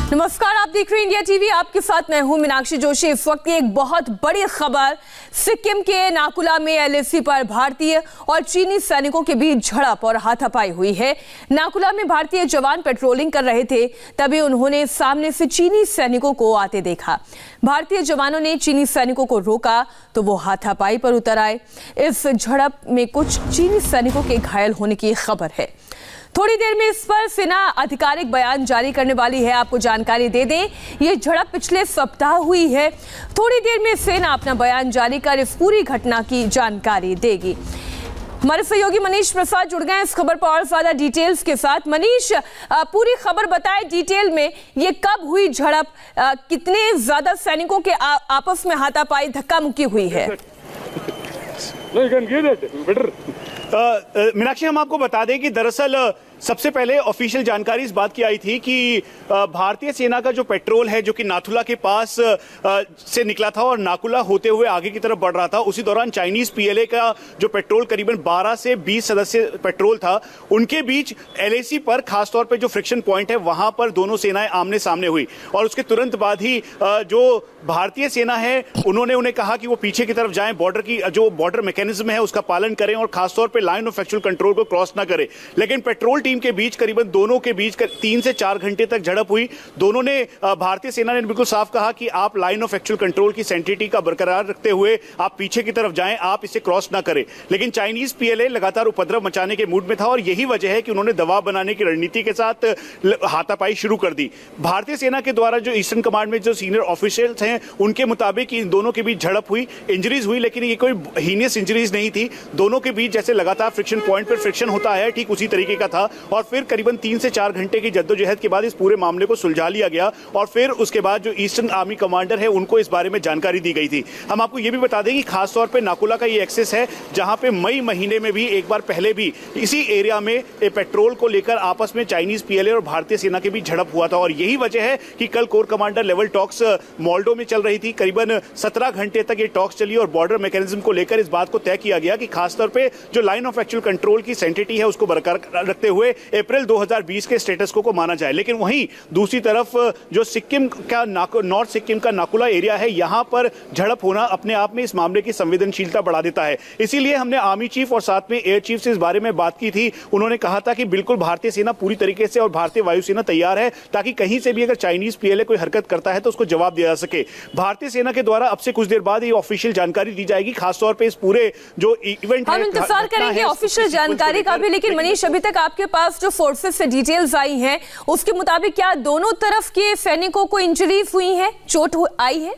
नमस्कार, आप देख रहे हैं इंडिया टीवी। आपके साथ मैं हूं मीनाक्षी जोशी। इस वक्त एक बहुत बड़ी खबर, सिक्किम के नाकुला में एलएसी पर भारतीय और चीनी सैनिकों के बीच झड़प और हाथापाई हुई है। नाकुला में भारतीय जवान पेट्रोलिंग कर रहे थे, तभी उन्होंने सामने से चीनी सैनिकों को आते देखा। भारतीय जवानों ने चीनी सैनिकों को रोका तो वो हाथापाई पर उतर आए। इस झड़प में कुछ चीनी सैनिकों के घायल होने की खबर है। थोड़ी देर में इस पर सेना आधिकारिक बयान जारी करने वाली है। आपको जानकारी दे दें, ये झड़प पिछले सप्ताह हुई है। थोड़ी देर में सेना अपना बयान जारी कर इस पूरी घटना की जानकारी देगी। हमारे सहयोगी मनीष प्रसाद जुड़ गए हैं इस खबर पर और ज्यादा डिटेल्स के साथ। मनीष, पूरी खबर बताए डिटेल में, ये कब हुई झड़प, कितने ज्यादा सैनिकों के आपस में हाथापाई धक्का मुक्की हुई है? मीनाक्षी, हम आपको बता दें कि दरअसल सबसे पहले ऑफिशियल जानकारी इस बात की आई थी कि भारतीय सेना का जो पेट्रोल है जो कि नाथुला के पास से निकला था और नाकुला होते हुए आगे की तरफ बढ़ रहा था, उसी दौरान चाइनीज पीएलए का जो पेट्रोल करीबन 12 से 20 सदस्य पेट्रोल था, उनके बीच एलएसी पर खासतौर पे जो फ्रिक्शन पॉइंट है वहां पर दोनों सेनाएं आमने सामने हुई। और उसके तुरंत बाद ही जो भारतीय सेना है उन्होंने उन्हें कहा कि वो पीछे की तरफ जाएं, बॉर्डर की जो बॉर्डर मैकेनिज्म है उसका पालन करें और खासतौर पर लाइन ऑफ एक्चुअल कंट्रोल को क्रॉस ना करें। लेकिन पेट्रोल टीम के बीच करीबन दोनों के बीच 3 से 4 घंटे तक झड़प हुई। दोनों ने भारतीय सेना ने बिल्कुल साफ कहा कि आप लाइन ऑफ एक्चुअल कंट्रोल की सेंटिटी का बरकरार रखते हुए आप पीछे की तरफ जाएं, आप इसे क्रॉस ना करें। लेकिन चाइनीज पीएलए लगातार उपद्रव मचाने के मूड में था और यही वजह है कि उन्होंने दबाव बनाने की रणनीति के साथ हाथापाई शुरू कर दी। भारतीय सेना के द्वारा जो ईस्टर्न कमांड में जो सीनियर ऑफिशियल्स हैं उनके मुताबिक इन दोनों के बीच झड़प हुई, इंजरीज हुई, लेकिन ये कोई हीनियस इंजरीज नहीं थी। दोनों के बीच जैसे लगातार फ्रिक्शन पॉइंट पर फ्रिक्शन होता है, ठीक उसी तरीके का था। और फिर करीबन 3 से 4 घंटे की जद्दोजहद के बाद इस पूरे मामले को सुलझा लिया गया और फिर उसके बाद जो ईस्टर्न आर्मी कमांडर है उनको इस बारे में जानकारी दी गई थी। हम आपको यह भी बता दें कि खासतौर पे नाकुला का ये एक्सेस है जहां पे मई महीने में भी एक बार पहले भी इसी एरिया में पेट्रोल को लेकर आपस में चाइनीज पीएलए और भारतीय सेना के बीच झड़प हुआ था। और यही वजह है कि कल core commander level talks Moldo में चल रही थी। करीबन 17 घंटे तक ये टॉक्स चली और बॉर्डर मैकेनिज्म को लेकर इस बात को तय किया गया कि खासतौर पर जो लाइन ऑफ एक्चुअल कंट्रोल की सेंटिटी है उसको बरकरार रखते हुए अप्रैल 2020 के स्टेटस को माना जाए। लेकिन वहीं दूसरी तरफ जो सिक्किम का नॉर्थ सिक्किम का नाकुला एरिया है, यहां पर झड़प होना अपने आप में इस मामले की संवेदनशीलता बढ़ा देता है। इसीलिए हमने आर्मी चीफ और साथ में एयर चीफ से इस बारे में बात की थी। उन्होंने कहा था कि बिल्कुल भारतीय सेना पूरी तरीके से और भारतीय वायुसेना तैयार है ताकि कहीं से भी अगर चाइनीज पीएलए कोई हरकत करता है तो उसको जवाब दिया जा सके। भारतीय सेना के द्वारा अब से कुछ देर बाद ये ऑफिशियल जानकारी दी जाएगी, खासतौर पर इस पूरे जो इवेंट हम इंतजार करेंगे ऑफिशियल जानकारी का भी। लेकिन मनीष, अभी तक आपके पास जो फोर्सेस से डिटेल्स आई हैं उसके मुताबिक क्या दोनों तरफ के सैनिकों को इंजरीज हुई है, चोट आई है?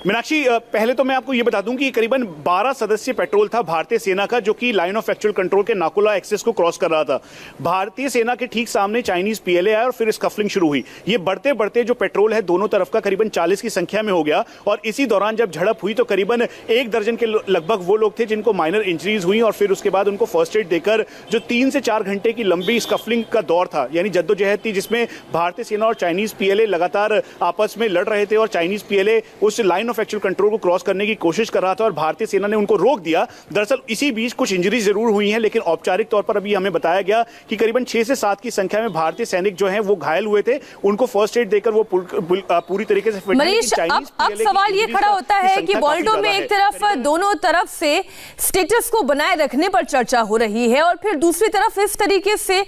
मीनाक्षी, पहले तो मैं आपको यह बता दूं कि करीबन 12 सदस्य पेट्रोल था भारतीय सेना का जो कि लाइन ऑफ एक्चुअल कंट्रोल के नाकुला एक्सेस को क्रॉस कर रहा था। भारतीय सेना के ठीक सामने चाइनीज पीएलए आया और फिर स्कफलिंग शुरू हुई। ये बढ़ते बढ़ते जो पेट्रोल है दोनों तरफ का करीबन 40 की संख्या में हो गया और इसी दौरान जब झड़प हुई तो करीबन 1 दर्जन के लगभग वो लोग थे जिनको माइनर इंजरीज हुई और फिर उसके बाद उनको फर्स्ट एड देकर जो 3 से 4 घंटे की लंबी स्कफलिंग का दौर था, यानी जद्दोजहद थी, जिसमें भारतीय सेना और चाइनीज पीएलए लगातार आपस में लड़ रहे थे और चाइनीज पीएलए उस लाइन ऑफ एक्चुअल कंट्रोल को क्रॉस करने की कोशिश कर रहा था और भारतीय सेना ने उनको रोक दिया। दरअसल इसी बीच कुछ इंजरी जरूर हुई हैं, लेकिन औपचारिक तौर पर अभी हमें बताया गया कि करीबन 6 से 7 की संख्या में भारतीय सैनिक जो हैं वो घायल हुए थे, उनको फर्स्ट एड देकर वो पूरी तरीके से मनीष, अब सवाल ये खड़ा होता है कि मोल्डो में एक तरफ दोनों तरफ से स्टेटस को बनाए रखने पर चर्चा हो रही है और फिर दूसरी तरफ इस तरीके से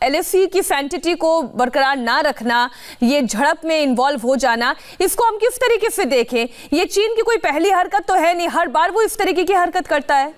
एलएसी की सैंटिटी को बरकरार ना रखना, ये झड़प में इन्वॉल्व हो जाना, इसको हम किस तरीके से देखें? ये चीन की कोई पहली हरकत तो है नहीं, हर बार वो इस तरीके की हरकत करता है।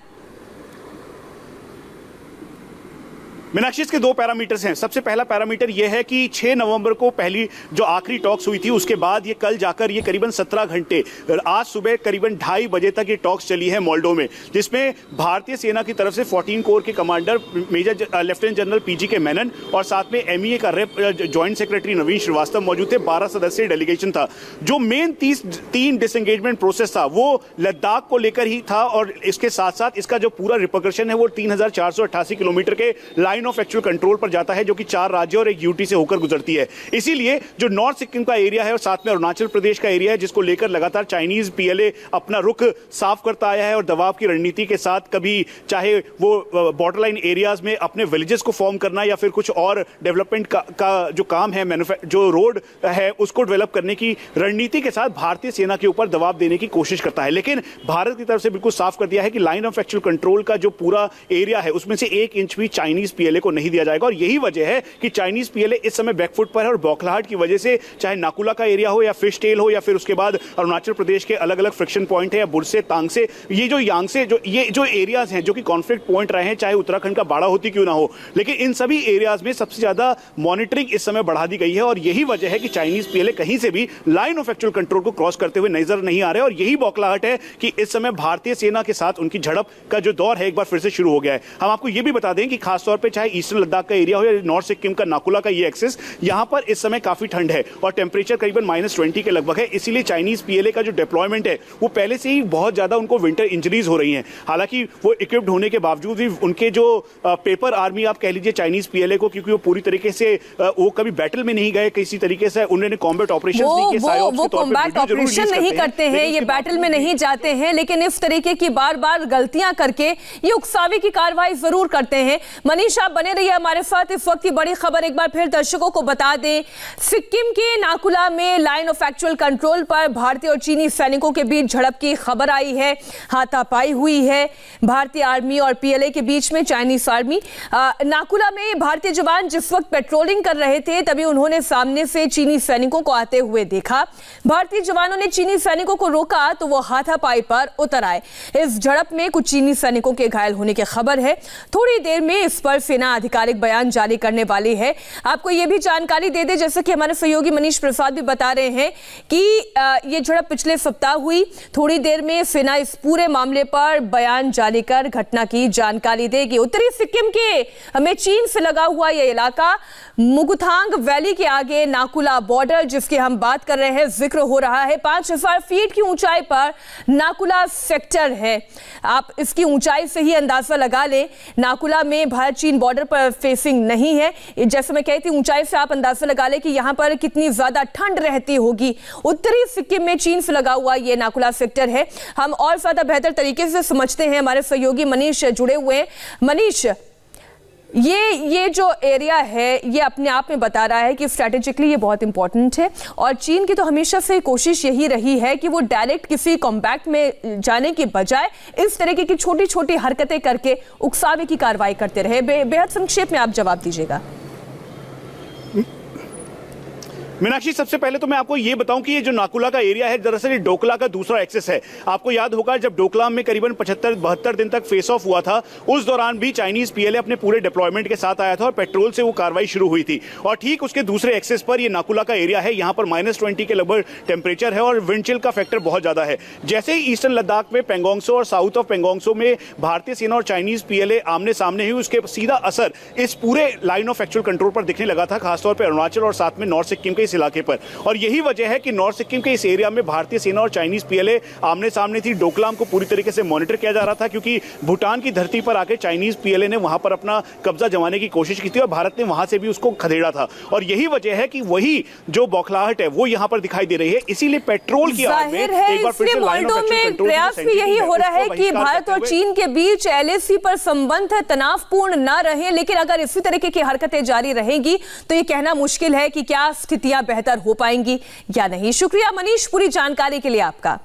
मीनाक्षी, इसके 2 पैरामीटर्स हैं। सबसे पहला पैरामीटर यह है कि 6 नवंबर को पहली जो आखिरी टॉक्स हुई थी उसके बाद ये कल जाकर ये करीबन 17 घंटे, आज सुबह करीबन 2:30 बजे तक ये टॉक्स चली है मोल्डो में, जिसमें भारतीय सेना की तरफ से 14 कोर के commander major lieutenant general PG K Menon और साथ में एमईए का rep joint secretary Naveen Srivastava मौजूद थे। 12 सदस्यीय डेलीगेशन था। जो मेन 3 डिसएंगेजमेंट प्रोसेस था वो लद्दाख को लेकर ही था और इसके साथ साथ इसका जो पूरा रिपरकशन है वो 3488 किलोमीटर के line line of actual control पर जाता है, जो कि 4 राज्यों और एक यूटी से होकर गुजरती है। इसीलिए जो नॉर्थ सिक्किम का एरिया है और साथ में अरुणाचल प्रदेश का एरिया है, जिसको लेकर लगातार चाइनीज पीएलए अपना रुख साफ करता आया है और दबाव की रणनीति के साथ, कभी चाहे वो बॉर्डर लाइन एरियाज में अपने विलेजेस को फॉर्म करना या फिर कुछ और डेवलपमेंट का जो काम है, जो रोड है उसको डेवलप करने की रणनीति के साथ भारतीय सेना के ऊपर दबाव देने की कोशिश करता है। लेकिन भारत की तरफ से बिल्कुल साफ कर दिया है कि लाइन ऑफ एक्चुअल कंट्रोल का जो पूरा एरिया है उसमें से 1 इंच भी चाइनीज पीएलए को नहीं दिया जाएगा। और यही वजह है कि चाइनीज पीएलए इस समय बैकफुट पर है और बौखलाहट की वजह से, चाहे नाकुला का एरिया हो या फिश टेल हो या फिर उसके बाद अरुणाचल प्रदेश के अलग अलग फ्रिक्शन पॉइंट है या बुरसे, तांगसे, ये जो यांगसे, ये जो एरियाज हैं जो कि कॉन्फ्लिक्ट पॉइंट रहे हैं, चाहे उत्तराखंड का बाड़ा होती क्यों ना हो, लेकिन इन सभी एरियाज में सबसे ज्यादा मॉनिटरिंग इस समय बढ़ा दी गई है। और यही वजह है कि चाइनीज पीएलए कहीं से भी लाइन ऑफ एक्चुअल कंट्रोल को क्रॉस करते हुए नजर नहीं आ रहे। और यही बौखलाहट है कि इस समय भारतीय सेना के साथ उनकी झड़प का जो दौर है एक बार फिर से शुरू हो गया है। हम आपको यह भी बता दें कि खासतौर पे चाहे ईस्टर्न लद्दाख का एरिया हो या नॉर्थ सिक्किम का नाकुला का ये एक्सेस, यहां पर इस समय काफी ठंड है और टेंपरेचर करीबन -20 के लगभग है। इसीलिए चाइनीज पीएलए का जो डिप्लॉयमेंट है वो पहले से ही बहुत ज्यादा उनको विंटर इंजरीज हो रही हैं। हालांकि वो इक्विप्ड होने के बावजूद भी उनके जो पेपर आर्मी आप कह लीजिए चाइनीज पीएलए को, क्योंकि वो पूरी तरीके से वो कभी बैटल में नहीं गए, किसी तरीके से उन्होंने कॉम्बैट ऑपरेशंस नहीं किए, वो कॉम्बैट ऑपरेशन नहीं करते हैं, ये बैटल में नहीं जाते हैं, लेकिन इस तरीके की बार-बार गलतियां करके ये उकसावे की कार्रवाई जरूर करते हैं। मनीष, आप बने रहिए हमारे साथ। इस वक्त की बड़ी खबर एक बार फिर दर्शकों को बता दें, सिक्किम के नाकुला में लाइन ऑफ एक्चुअल कंट्रोल पर भारतीय और चीनी सैनिकों के बीच झड़प की खबर आई है। हाथापाई हुई है भारतीय आर्मी और पीएलए के बीच में। चाइनीज आर्मी नाकुला में भारतीय जवान जिस वक्त पेट्रोलिंग कर रहे थे तभी उन्होंने सामने से चीनी सैनिकों को आते हुए देखा। भारतीय जवानों ने चीनी सैनिकों को रोका तो वो हाथापाई पर उतर आए। इस झड़प में कुछ चीनी सैनिकों के घायल होने की खबर है। थोड़ी देर में इस पर सेना आधिकारिक बयान जारी करने वाली है। आपको यह भी जानकारी दे दे, जैसे कि हमारे सहयोगी मनीष प्रसाद भी बता रहे हैं कि ये झड़प पिछले सप्ताह हुई। थोड़ी देर में सेना इस पूरे मामले पर बयान जारी कर घटना की जानकारी देगी। उत्तरी सिक्किम के में चीन से लगा हुआ यह इलाका मुगुथांग वैली के आगे नाकुला बॉर्डर, जिसकी हम बात कर रहे हैं, जिक्र हो रहा है। 5000 फीट की ऊंचाई पर नाकुला सेक्टर है। आप इसकी ऊंचाई से ही अंदाजा लगा लें, नाकुला में भारत चीन बॉर्डर पर फेसिंग नहीं है। जैसे मैं कहती हूं, ऊंचाई से आप अंदाजा लगा लें कि यहां पर कितनी ज्यादा ठंड रहती होगी। उत्तरी सिक्किम में चीन से लगा हुआ यह नाकुला सेक्टर है। हम और ज्यादा बेहतर तरीके से समझते हैं, हमारे सहयोगी मनीष जुड़े हुए हैं। मनीष, ये जो एरिया है ये अपने आप में बता रहा है कि स्ट्रैटेजिकली ये बहुत इंपॉर्टेंट है और चीन की तो हमेशा से कोशिश यही रही है कि वो डायरेक्ट किसी कॉम्बैट में जाने के बजाय इस तरीके की छोटी छोटी हरकतें करके उकसावे की कार्रवाई करते रहे। बेहद संक्षेप में आप जवाब दीजिएगा। मीनाक्षी, सबसे पहले तो मैं आपको ये बताऊं कि ये जो नाकुला का एरिया है दरअसल ये डोकला का दूसरा एक्सेस है। आपको याद होगा जब डोकलाम में करीबन 75-72 दिन तक फेस ऑफ हुआ था, उस दौरान भी चाइनीज पीएलए अपने पूरे डिप्लॉयमेंट के साथ आया था और पेट्रोल से वो कार्रवाई शुरू हुई थी। और ठीक उसके दूसरे एक्सेस पर ये नाकुला का एरिया है। यहाँ पर -20 के लगभग टेम्परेचर है और विंड चिल का फैक्टर बहुत ज्यादा है। जैसे ही ईस्टर्न लद्दाख में पेंगोंगसो और साउथ ऑफ पेंगोंगसो में भारतीय सेना और चाइनीज पीएलए आमने सामने हुई, उसके सीधा असर इस पूरे लाइन ऑफ एक्चुअल कंट्रोल पर दिखने लगा था, खासतौर पर अरुणाचल और साथ में नॉर्थ सिक्किम के इस इलाके पर। और यही वजह है कि नॉर्थ सिक्किम के इस एरिया में भारतीय सेना और चाइनीज पीएलए आमने सामने थी। डोकलाम को पूरी तरीके से मॉनिटर किया जा रहा था क्योंकि भूटान की धरती पर आके चाइनीज पीएलए ने वहां पर अपना कब्जा जमाने की कोशिश की थी और भारत ने वहां से भी उसको खदेड़ा था। और यही वजह है कि वही जो बौखलाहट है वो यहां पर दिखाई दे रही है। इसीलिए पेट्रोल की आड़ में एक बार फिर से लाइन ऑफ एक्चुअल कंट्रोल प्रयास भी यही हो रहा है कि भारत और चीन के बीच एलएसी पर संबंध तनावपूर्ण न रहे। लेकिन अगर इसी तरीके की हरकतें जारी रहेंगी तो ये कहना मुश्किल है कि क्या स्थितियां बेहतर हो पाएंगी या नहीं। शुक्रिया मनीष पूरी जानकारी के लिए आपका।